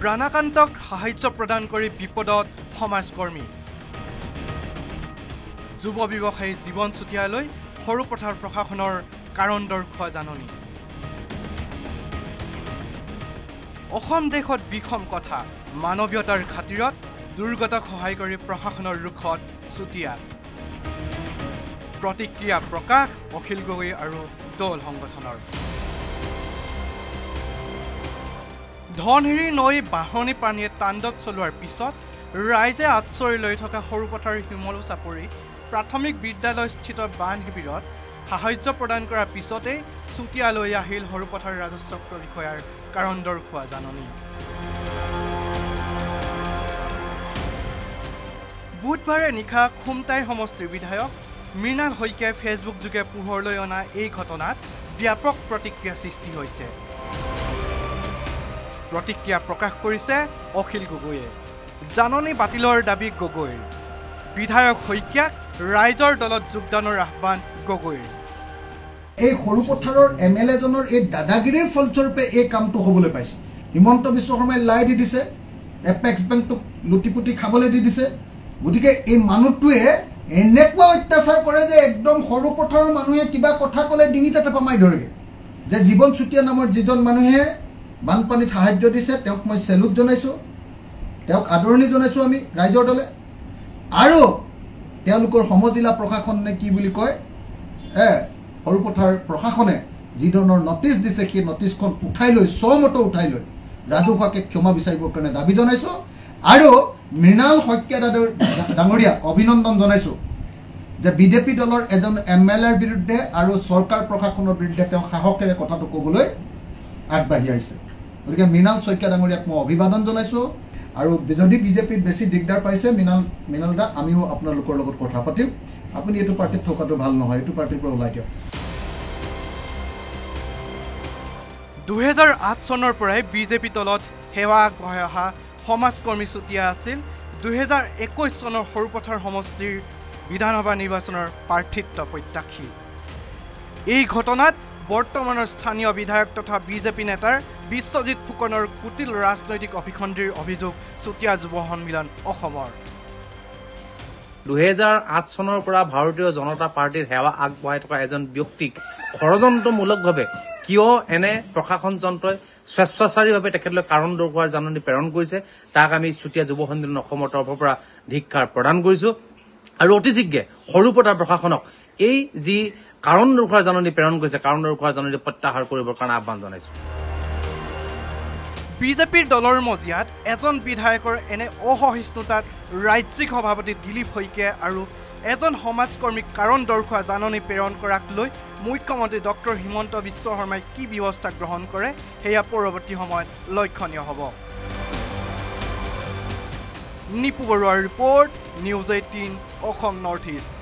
প্ৰাণাকান্তক সাহায্য প্ৰদান কৰি বিপদত সমাজকৰ্মী যুৱ ব্যৱসায়ী জীৱন চুতীয়ালৈ সৰুপথাৰ প্ৰশাসনৰ কাৰণ দৰ্শোৱা জাননী অসম দেশত বিষম কথা মানৱীয়তাৰ খাতিৰত দুৰ্গতক সহায় কৰি প্ৰশাসনৰ ৰুখত চুতীয়া প্ৰতিক্ৰিয়া প্ৰকাশ অখিল গগৈ আৰু দল সংগঠনৰ ধনহিৰি নৈ বাহনী পানীয়ে তাণ্ডৱ চলোৱাৰ পিছত ৰাইজে আশ্ৰয় লৈ থকা সৰুপথাৰ শিমলু চাপৰি প্ৰাথমিক বিদ্যালয়স্থিত বান শিবিৰত সাহায্য প্ৰদান কৰাৰ পিছতেই চুতীয়ালৈ আহিল সৰুপথাৰ ৰাজস্ব বিষয়াৰ কাৰণ দৰ্শোৱা জাননী বুধবাৰে নিশা খুমটাই সমষ্টিৰ বিধায়ক মৃণাল শইকীয়াই ফেচবুক যোগে পোহৰলৈ অনা এই ঘটনাত ব্যাপক প্ৰতিক্ৰিয়া সৃষ্টি হৈছে প্ৰতিক্ৰিয়া প্ৰকাশ কৰিছে অখিল গগৈয়ে জাননী বাতিলৰ দাবী গগৈৰ বিধায়ক শইকীয়াক ৰাইজৰ দলত যোগদানৰ আহ্বান গগৈৰ এই সৰুপথাৰৰ এমএলএ জনৰ এই দাদাগিৰিৰ ফলস্বৰূপে এই কামটো হ'বলৈ পাইছে হিমন্ত বিশ্ব শৰ্মাই লাই দি দিছে এপেক্স বেংকটোক লুটিপুটি খাবলৈ দি দিছে গতিকে এই মানুহটোৱে এনেকুৱা অত্যাচাৰ কৰে যে একদম সৰুপথাৰৰ মানুহে কিবা কথা ক'লে ডিঙিতে টেপা মাৰি ধৰেগৈ যে জীৱন চুতীয়া নামৰ যিজন মানুহে বানপানীত সাহায্য দিছে তেওঁক মই চেলুট জনাইছোঁ তেওঁক আদৰণি জনাইছোঁ আমি ৰাইজৰ দলে আৰু তেওঁলোকৰ সমজিলা প্ৰশাসন নে কি বুলি কয় সৰুপথাৰ প্ৰশাসনে যি ধৰণৰ নটিচ দিছে সেই নটিচখন উঠাই লৈ স্বমত উঠাই লৈ ৰাজহুৱাকৈ ক্ষমা বিচাৰিবৰ কাৰণে দাবী জনাইছোঁ আৰু মৃণাল শইকীয়া ডাঙৰীয়াক অভিনন্দন জনাইছোঁ যে বিজেপি দলৰ এজন এমএলএৰ বিৰুদ্ধে আৰু চৰকাৰ প্ৰশাসনৰ বিৰুদ্ধে তেওঁ সাহসেৰে কথাটো ক'বলৈ আগবাঢ়ি আহিছে গতিকে মৃণাল শইকীয়া ডাঙৰীয়াক মই অভিবাদন জনাইছোঁ আৰু যদি বিজেপিত বেছি দিগদাৰ পাইছে মৃণাল দা আমিও আপোনালোকৰ লগত কথা পাতিম আপুনি এইটো পাৰ্টিত থকাটো ভাল নহয় এইটো পাৰ্টিৰ পৰা ওলাই দিয়ক 2008 চনৰ পৰাই বিজেপি দলত সেৱা আগবঢ়াই অহা সমাজকৰ্মী চুতীয়া আছিল 2021 চনৰ সৰুপথাৰ সমষ্টিৰ বিধানসভা নিৰ্বাচনৰ প্ৰাৰ্থিত্ব প্ৰত্যাশী এই ঘটনাত বৰ্তমানৰ স্থানীয় বিধায়ক তথা বিজেপি নেতাৰ বিশ্বজিৎ ফুকনৰ কুটিল ৰাজনৈতিক অভিখণ্ডীৰ অভিযোগ চুতীয়া যুৱ সন্মিলন অসমৰ 2008 চনৰ পৰা ভাৰতীয় জনতা পাৰ্টিৰ সেৱা আগবঢ়াই থকা এজন ব্যক্তিক ষড়যন্ত্ৰমূলকভাৱে কিয় এনে প্ৰশাসন যন্ত্ৰই স্বেচ্ছাচাৰীভাৱে তেখেতলৈ কাৰণ দৰ্শোৱাৰ জাননী প্ৰেৰণ কৰিছে তাক আমি চুতীয়া যুৱ সন্মিলন অসমৰ তৰফৰ পৰা ধিক্কাৰ প্ৰদান কৰিছোঁ আৰু অতি শীঘ্ৰে সৰুপথাৰ প্ৰশাসনক এই যি কাৰণ দৰ্শোৱাৰ জাননী প্ৰেৰণ কৰিছে কাৰণ দৰ্শোৱাৰ জাননী প্ৰত্যাহাৰ কৰিবৰ কাৰণে আহ্বান জনাইছোঁ বিজেপিৰ দলৰ মজিয়াত এজন বিধায়কৰ এনে অসহিষ্ণুতাত ৰাজ্যিক সভাপতি দিলীপ শইকীয়া আৰু এজন সমাজকৰ্মীক কাৰণ দৰ্শোৱা জাননী প্ৰেৰণ কৰাক লৈ মুখ্যমন্ত্ৰী ডক্টৰ হিমন্ত বিশ্ব শৰ্মাই কি ব্যৱস্থা গ্ৰহণ কৰে সেয়া পৰৱৰ্তী সময়ত লক্ষণীয় হ'ব নিপু বৰুৱাৰ report news 18 Assam north east